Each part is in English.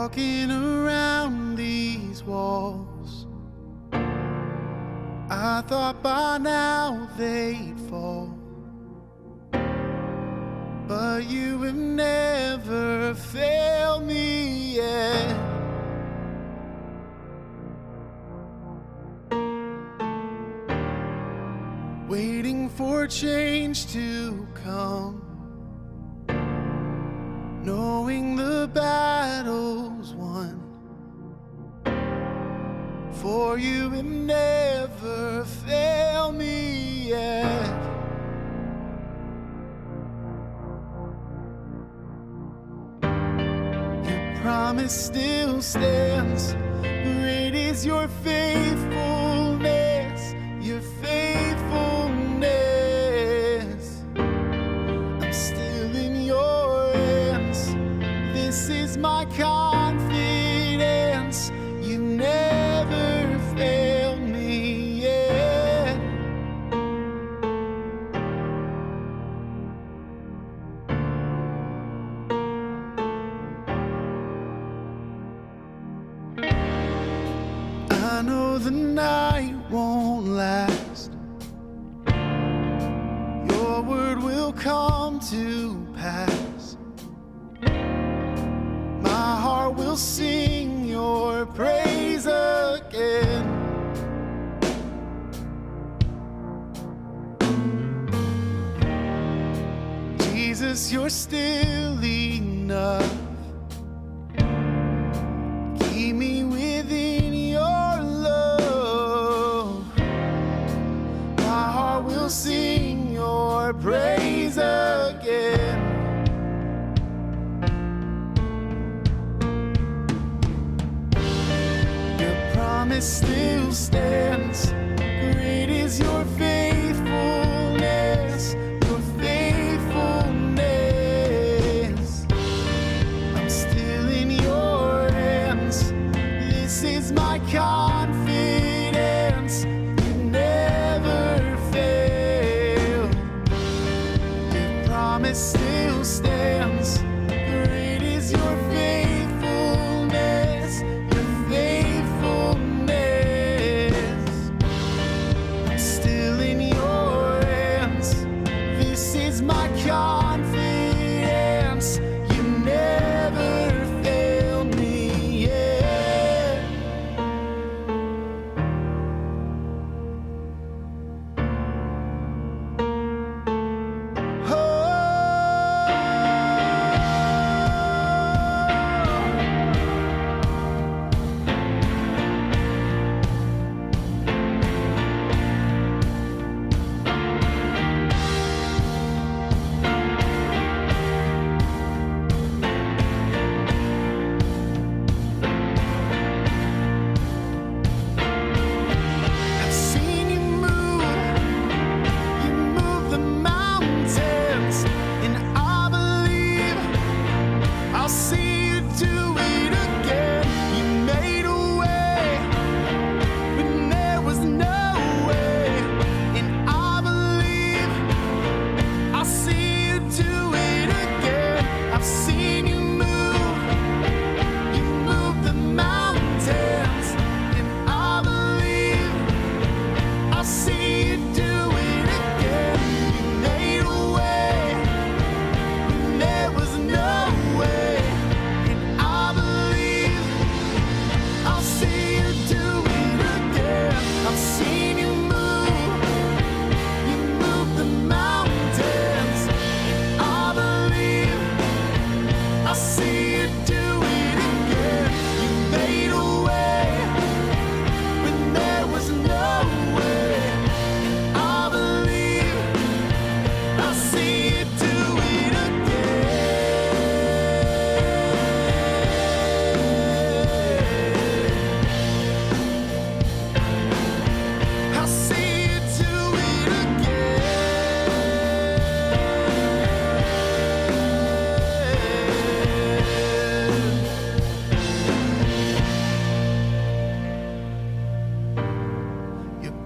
walking around these walls. I thought by now they'd fall, but you have never failed me yet. Waiting for change to come, knowing the battle's won, for you have never failed me yet. Your promise still stands, great is your faithfulness, your faithfulness. I'm still in your hands, this is my confidence, you never failed me yet. I know the night won't last, your word will come to pass. My heart will sing your praise again. Jesus, you're still enough. Keep me within your love. My heart will sing your praise again. Promise still stands, great is your faithfulness, your faithfulness. I'm still in your hands, this is my confidence, you never fail. Your promise still stands, great is your faithfulness, your faithfulness. My confidence, you never failed me yet. Oh,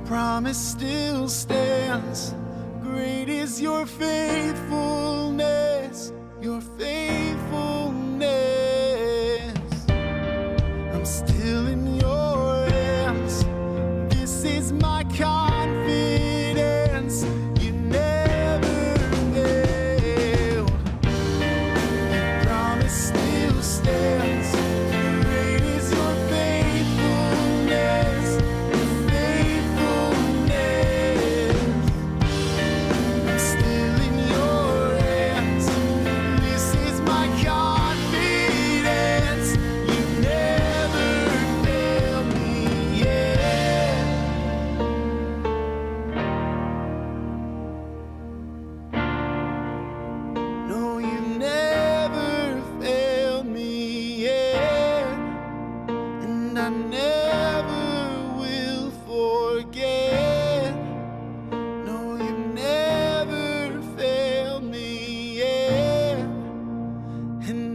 promise still stands, great is your faithfulness, your faithfulness.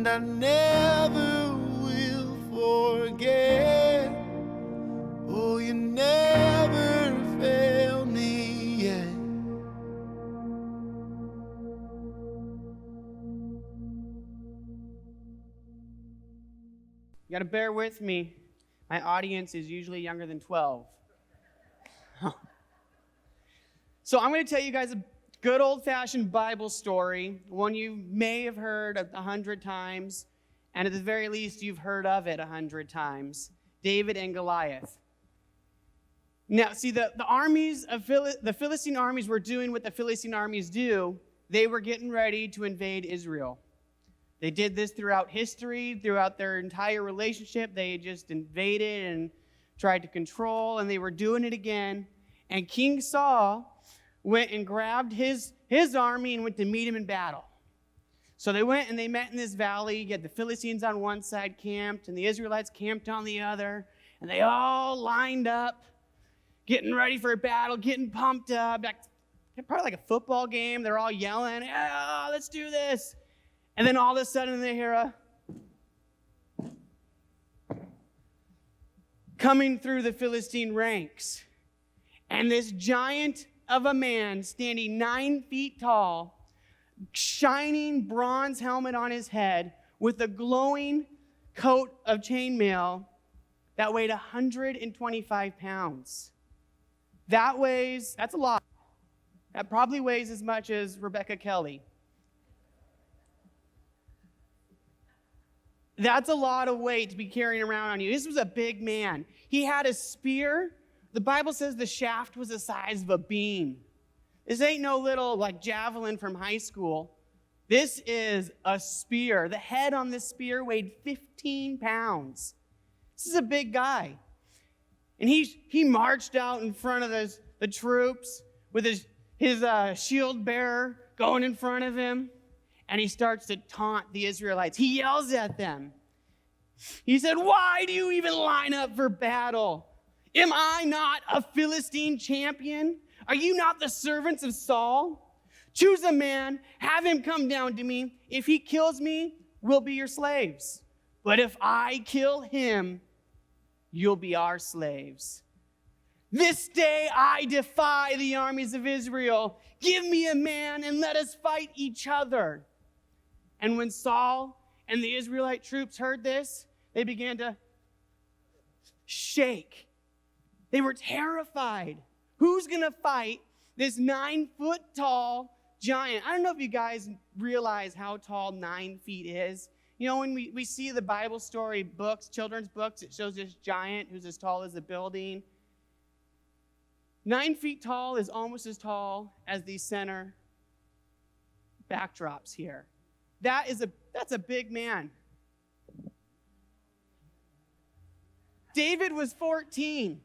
and I never will forget. Oh, you never failed me yet. You got to bear with me. My audience is usually younger than 12. So I'm going to tell you guys a good old-fashioned Bible story, one you may have heard 100 times, and at the very least you've heard of it 100 times. David and Goliath. Now, see, the Philistine armies were doing what the Philistine armies do. They were getting ready to invade Israel. They did this throughout history, throughout their entire relationship. They just invaded and tried to control, and they were doing it again. And King Saul went and grabbed his army and went to meet him in battle. So they went and they met in this valley. You had the Philistines on one side camped, and the Israelites camped on the other. And they all lined up, getting ready for a battle, getting pumped up. Probably like a football game. They're all yelling, "Oh, let's do this." And then all of a sudden they hear coming through the Philistine ranks. And this giant of a man standing 9 feet tall, shining bronze helmet on his head with a glowing coat of chainmail that weighed 125 pounds. That's a lot. That probably weighs as much as Rebecca Kelly. That's a lot of weight to be carrying around on you. This was a big man. He had a spear. The Bible says the shaft was the size of a beam. This ain't no little like javelin from high school. This is a spear. The head on this spear weighed 15 pounds. This is a big guy. And he marched out in front of the troops with his shield bearer going in front of him. And he starts to taunt the Israelites. He yells at them. He said, "Why do you even line up for battle? Am I not a Philistine champion? Are you not the servants of Saul? Choose a man, have him come down to me. If he kills me, we'll be your slaves. But if I kill him, you'll be our slaves. This day I defy the armies of Israel. Give me a man and let us fight each other." And when Saul and the Israelite troops heard this, they began to shake. They were terrified. Who's going to fight this 9-foot-tall giant? I don't know if you guys realize how tall 9 feet is. You know, when we see the Bible story books, children's books, it shows this giant who's as tall as a building. 9 feet tall is almost as tall as these center backdrops here. That's a big man. David was 14.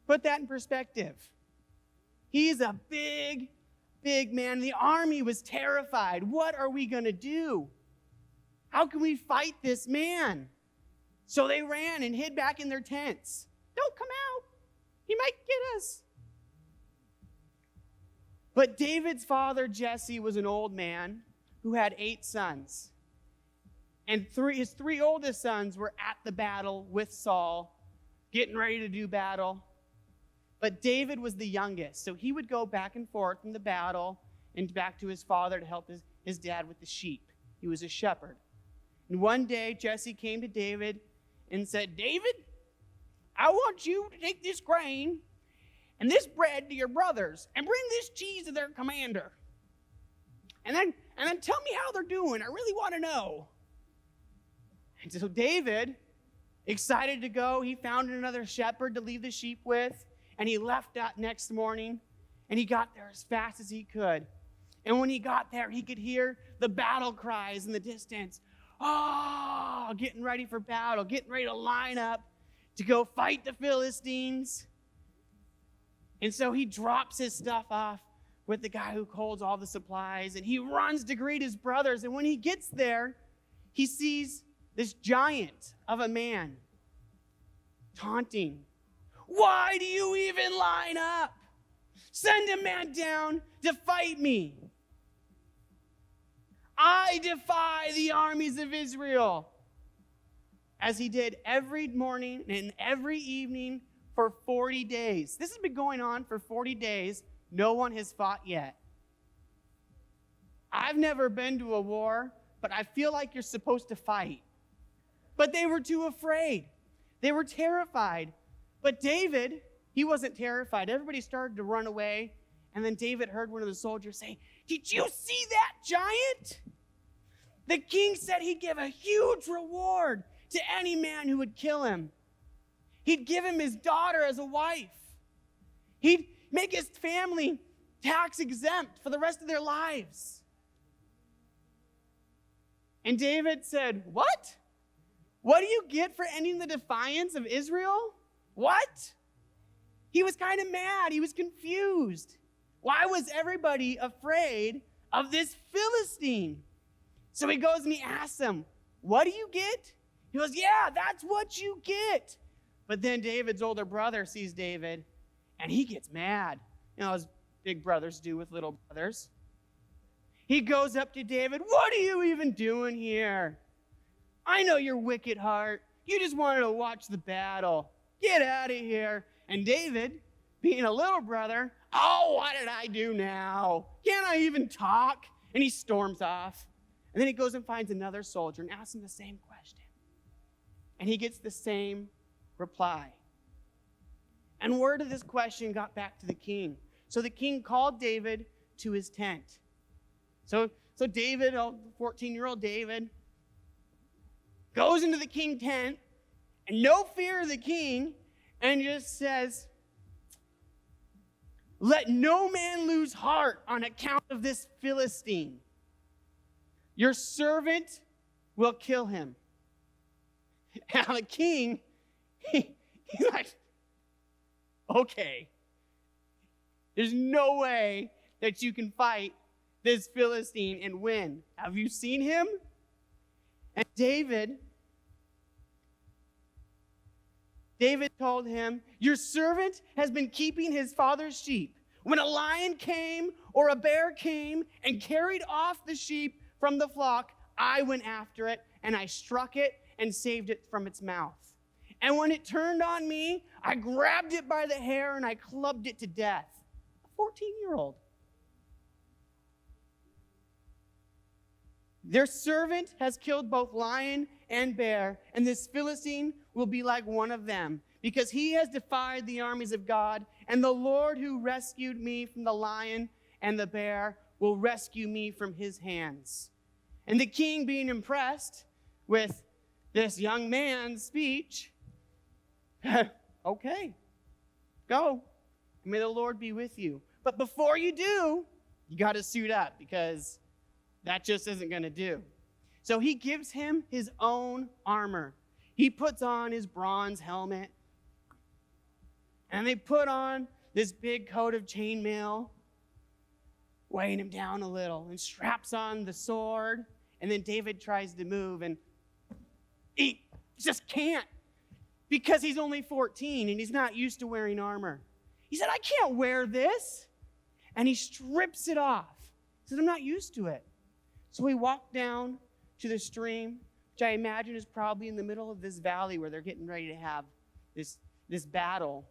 Put that in perspective. He's a big, big man. The army was terrified. What are we going to do? How can we fight this man? So they ran and hid back in their tents. Don't come out. He might get us. But David's father, Jesse, was an old man who had 8 sons. And his 3 oldest sons were at the battle with Saul, getting ready to do battle. But David was the youngest, so he would go back and forth from the battle and back to his father to help his dad with the sheep. He was a shepherd. And one day, Jesse came to David and said, "David, I want you to take this grain and this bread to your brothers and bring this cheese to their commander. And then tell me how they're doing. I really want to know." And so David, excited to go, he found another shepherd to leave the sheep with, and he left that next morning, and he got there as fast as he could. And when he got there, he could hear the battle cries in the distance. Oh, getting ready for battle, getting ready to line up to go fight the Philistines. And so he drops his stuff off with the guy who holds all the supplies, and he runs to greet his brothers. And when he gets there, he sees this giant of a man taunting. "Why do you even line up? Send a man down to fight me. I I defy the armies of Israel. As he did every morning and every evening for 40 days. This has been going on for 40 days. No one has fought yet. I've never been to a war, but I feel like you're supposed to fight. But they were too afraid. They were terrified. But David, he wasn't terrified. Everybody started to run away. And then David heard one of the soldiers say, "Did you see that giant? The king said he'd give a huge reward to any man who would kill him. He'd give him his daughter as a wife. He'd make his family tax exempt for the rest of their lives." And David said, "What? What do you get for ending the defiance of Israel? What?" He was kind of mad. He was confused. Why was everybody afraid of this Philistine? So he goes and he asks him, "What do you get?" He goes, "Yeah, that's what you get." But then David's older brother sees David, and he gets mad. You know, as big brothers do with little brothers. He goes up to David, "What are you even doing here? I know your wicked heart. You just wanted to watch the battle. Get out of here." And David, being a little brother, "Oh, what did I do now? Can't I even talk?" And he storms off. And then he goes and finds another soldier and asks him the same question. And he gets the same reply. And word of this question got back to the king. So the king called David to his tent. So David, 14-year-old David, goes into the king's tent, and no fear of the king, and just says, "Let no man lose heart on account of this Philistine. Your servant will kill him." And the king, he's like, "Okay, there's no way that you can fight this Philistine and win. Have you seen him?" And David told him, "Your servant has been keeping his father's sheep. When a lion came or a bear came and carried off the sheep from the flock, I went after it and I struck it and saved it from its mouth. And when it turned on me, I grabbed it by the hair and I clubbed it to death." A 14-year-old. "Their servant has killed both lion and bear, and this Philistine will be like one of them, because he has defied the armies of God, and the Lord who rescued me from the lion and the bear will rescue me from his hands." And the king, being impressed with this young man's speech, "Okay, go. May the Lord be with you. But before you do, you got to suit up, because that just isn't going to do." So he gives him his own armor. He puts on his bronze helmet, and they put on this big coat of chainmail, weighing him down a little, and straps on the sword. And then David tries to move, and he just can't, because he's only 14 and he's not used to wearing armor. He said, "I can't wear this." And he strips it off. He said, "I'm not used to it." So he walked down to the stream, which I imagine is probably in the middle of this valley where they're getting ready to have this battle.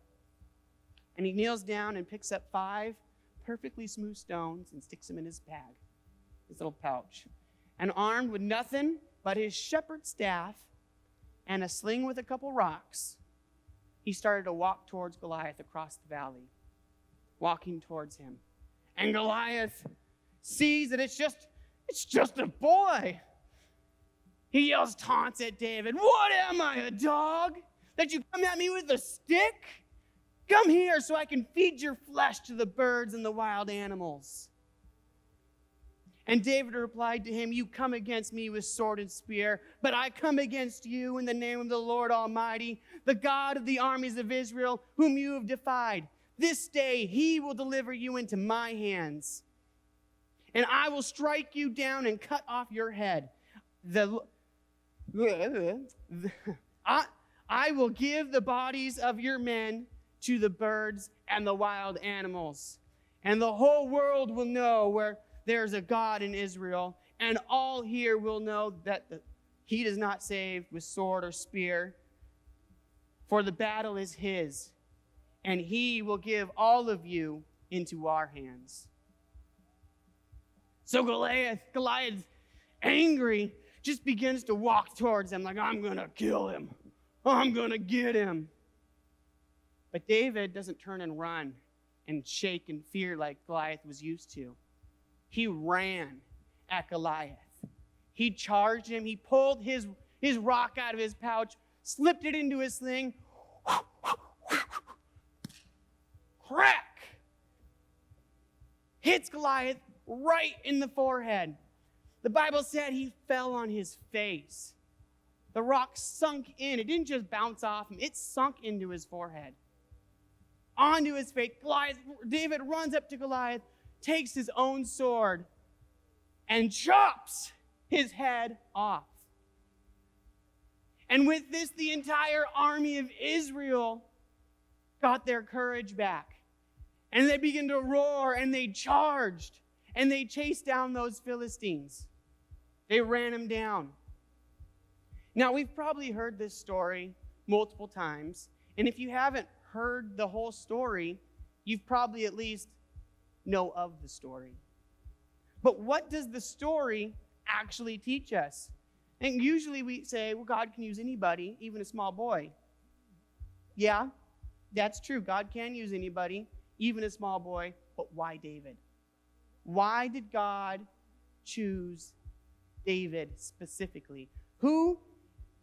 And he kneels down and picks up 5 perfectly smooth stones and sticks them in his bag, his little pouch. And armed with nothing but his shepherd's staff and a sling with a couple rocks, he started to walk towards Goliath across the valley, walking towards him. And Goliath sees that it's just a boy. He yells taunts at David. "What am I, a dog, that you come at me with a stick? Come here so I can feed your flesh to the birds and the wild animals." And David replied to him, "You come against me with sword and spear, but I come against you in the name of the Lord Almighty, the God of the armies of Israel, whom you have defied. This day he will deliver you into my hands, and I will strike you down and cut off your head. I will give the bodies of your men to the birds and the wild animals, and the whole world will know where there's a God in Israel, and all here will know that he does not save with sword or spear, for the battle is his, and he will give all of you into our hands. So Goliath, angry, just begins to walk towards him like, I'm going to kill him. I'm going to get him. But David doesn't turn and run and shake in fear like Goliath was used to. He ran at Goliath. He charged him. He pulled his rock out of his pouch, slipped it into his sling. Crack! Hits Goliath right in the forehead. The Bible said he fell on his face. The rock sunk in. It didn't just bounce off him. It sunk into his forehead. Onto his face. David runs up to Goliath, takes his own sword, and chops his head off. And with this, the entire army of Israel got their courage back. And they began to roar, and they charged, and they chased down those Philistines. They ran them down. Now, we've probably heard this story multiple times, and if you haven't heard the whole story, you've probably at least know of the story. But what does the story actually teach us? And usually we say, well, God can use anybody, even a small boy. Yeah, that's true. God can use anybody, even a small boy. But why David? Why did God choose David specifically? Who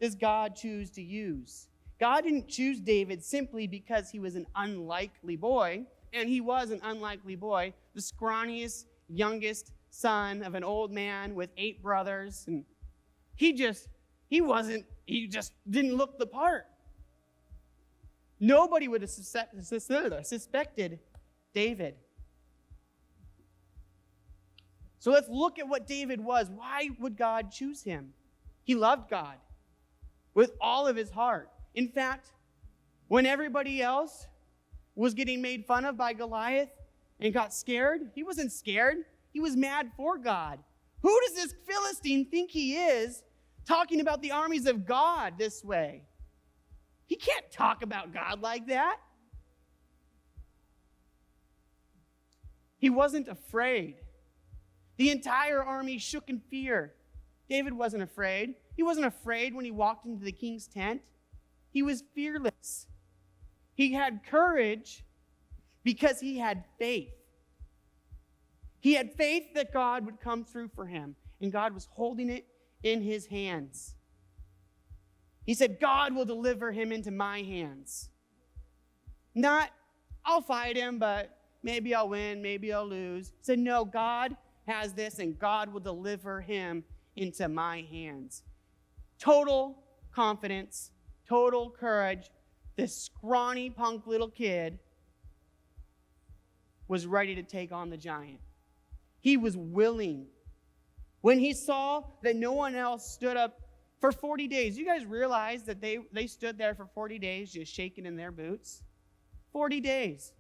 does God choose to use? God didn't choose David simply because he was an unlikely boy, and he was an unlikely boy, the scrawniest, youngest son of an old man with 8 brothers, and he just didn't look the part. Nobody would have suspected David. So let's look at what David was. Why would God choose him? He loved God with all of his heart. In fact, when everybody else was getting made fun of by Goliath and got scared, he wasn't scared. He was mad for God. Who does this Philistine think he is, talking about the armies of God this way? He can't talk about God like that. He wasn't afraid. The entire army shook in fear. David wasn't afraid. He wasn't afraid when he walked into the king's tent. He was fearless. He had courage because he had faith. He had faith that God would come through for him, and God was holding it in his hands. He said, God will deliver him into my hands. Not, I'll fight him, but maybe I'll win, maybe I'll lose. He said, no, God has this, and God will deliver him into my hands. Total confidence, total courage. This scrawny punk little kid was ready to take on the giant. He was willing. When he saw that no one else stood up for 40 days, you guys realize that they stood there for 40 days just shaking in their boots? 40 days.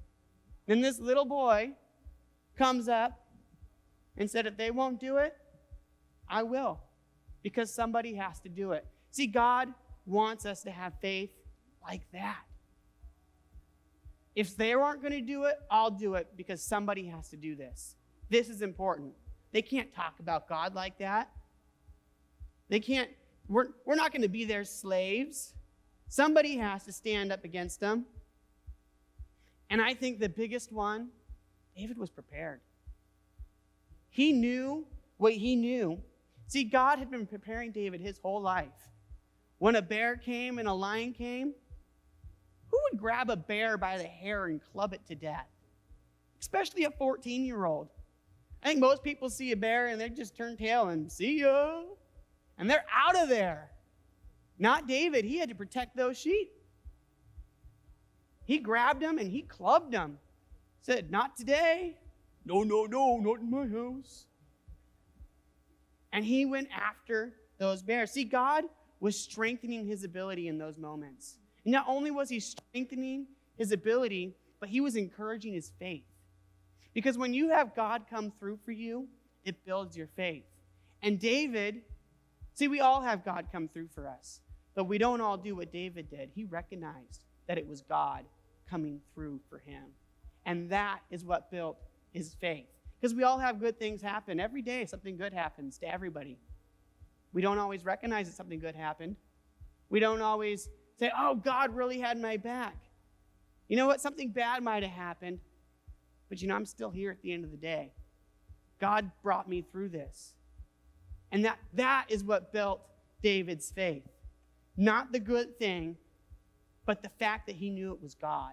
Then this little boy comes up and said, if they won't do it, I will, because somebody has to do it. See, God wants us to have faith like that. If they aren't going to do it, I'll do it, because somebody has to do this. This is important. They can't talk about God like that. They can't, we're not going to be their slaves. Somebody has to stand up against them. And I think the biggest one, David was prepared. He knew what he knew. See, God had been preparing David his whole life. When a bear came and a lion came, who would grab a bear by the hair and club it to death? Especially a 14-year-old. I think most people see a bear and they just turn tail and see ya. And they're out of there. Not David. He had to protect those sheep. He grabbed them and he clubbed them. Said, not today. No, not in my house. And he went after those bears. See, God was strengthening his ability in those moments. And not only was he strengthening his ability, but he was encouraging his faith. Because when you have God come through for you, it builds your faith. And David, see, we all have God come through for us, but we don't all do what David did. He recognized that it was God coming through for him. And that is what built his faith. Because we all have good things happen. Every day something good happens to everybody. We don't always recognize that something good happened. We don't always say, oh, God really had my back. You know what? Something bad might have happened, but I'm still here at the end of the day. God brought me through this. And that is what built David's faith. Not the good thing, but the fact that he knew it was God.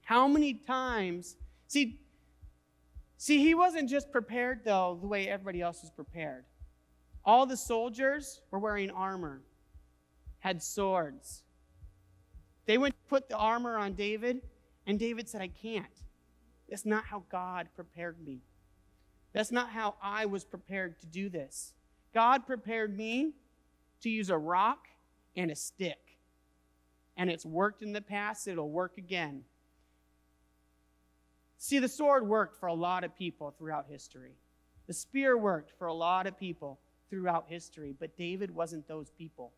How many times, see, he wasn't just prepared, though, the way everybody else was prepared. All the soldiers were wearing armor, had swords. They went to put the armor on David, and David said, I can't. That's not how God prepared me. That's not how I was prepared to do this. God prepared me to use a rock and a stick. And it's worked in the past, it'll work again. See, the sword worked for a lot of people throughout history. The spear worked for a lot of people throughout history, but David wasn't those people.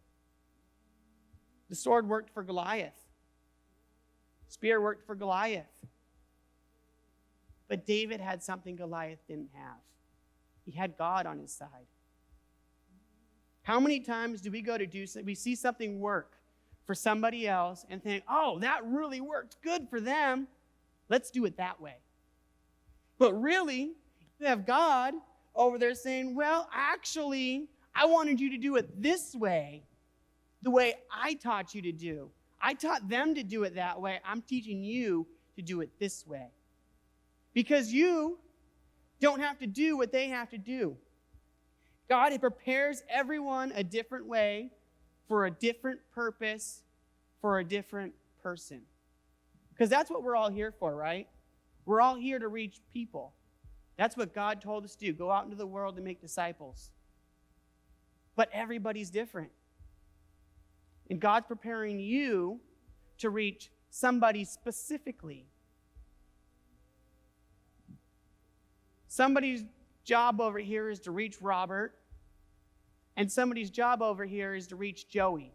The sword worked for Goliath. Spear worked for Goliath. But David had something Goliath didn't have. He had God on his side. How many times do we go to do something, we see something work for somebody else and think, oh, that really worked good for them. Let's do it that way. But really, you have God over there saying, well, actually, I wanted you to do it this way, the way I taught you to do. I taught them to do it that way. I'm teaching you to do it this way. Because you don't have to do what they have to do. God prepares everyone a different way for a different purpose for a different person. Because that's what we're all here for, right? We're all here to reach people. That's what God told us to do. Go out into the world and make disciples. But everybody's different. And God's preparing you to reach somebody specifically. Somebody's job over here is to reach Robert, and somebody's job over here is to reach Joey.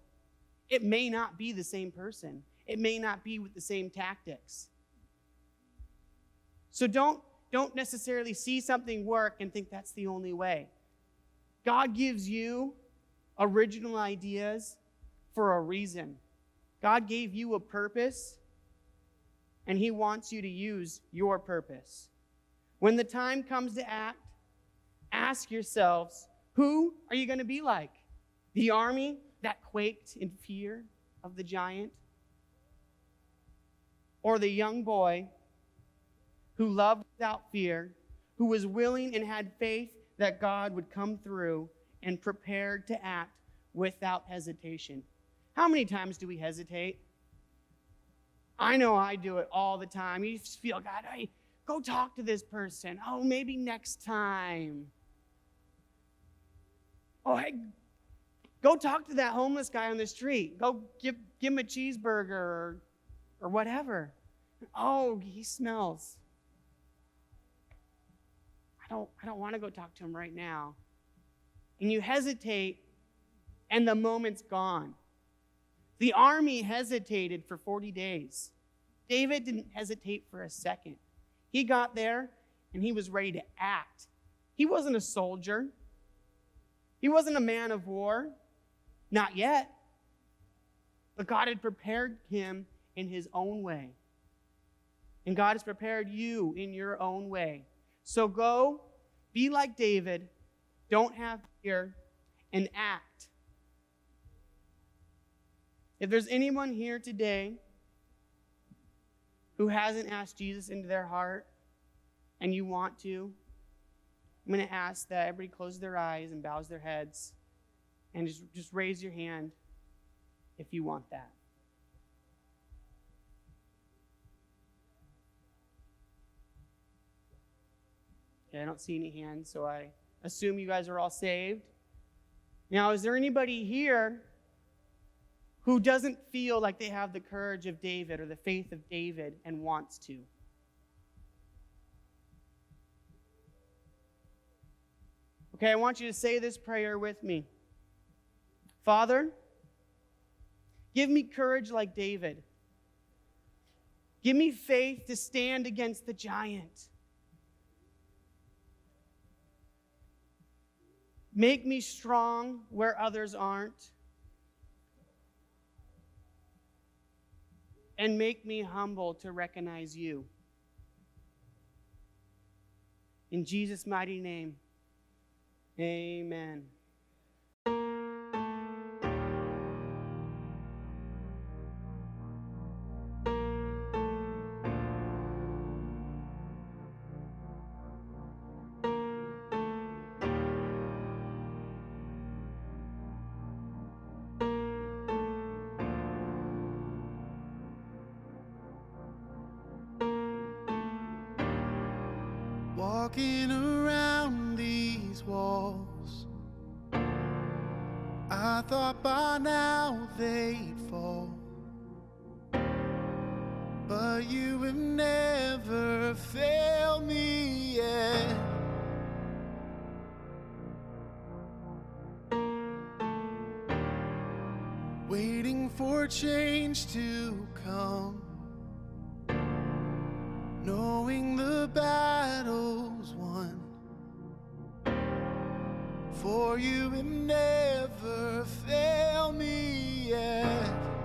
It may not be the same person. It may not be with the same tactics. So don't necessarily see something work and think that's the only way. God gives you original ideas for a reason. God gave you a purpose, and He wants you to use your purpose. When the time comes to act, ask yourselves, who are you going to be like? The army that quaked in fear of the giant? Or the young boy who loved without fear, who was willing and had faith that God would come through and prepared to act without hesitation? How many times do we hesitate? I know I do it all the time. You just feel, God, hey, go talk to this person. Oh, maybe next time. Oh, hey, go talk to that homeless guy on the street. Go give him a cheeseburger or whatever. Oh, he smells. I don't want to go talk to him right now. And you hesitate, and the moment's gone. The army hesitated for 40 days. David didn't hesitate for a second. He got there, and he was ready to act. He wasn't a soldier. He wasn't a man of war. Not yet. But God had prepared him in His own way. And God has prepared you in your own way. So go, be like David, don't have fear, and act. If there's anyone here today who hasn't asked Jesus into their heart and you want to, I'm going to ask that everybody closes their eyes and bows their heads and just raise your hand if you want that. Okay, I don't see any hands, so I assume you guys are all saved. Now, is there anybody here who doesn't feel like they have the courage of David or the faith of David and wants to? Okay, I want you to say this prayer with me. Father, give me courage like David. Give me faith to stand against the giant. Make me strong where others aren't. And make me humble to recognize you. In Jesus' mighty name, amen. Walking around these walls, I thought by now they'd fall, but you have never failed me yet. Waiting for change to come, knowing the battle's won, for you have never failed me yet.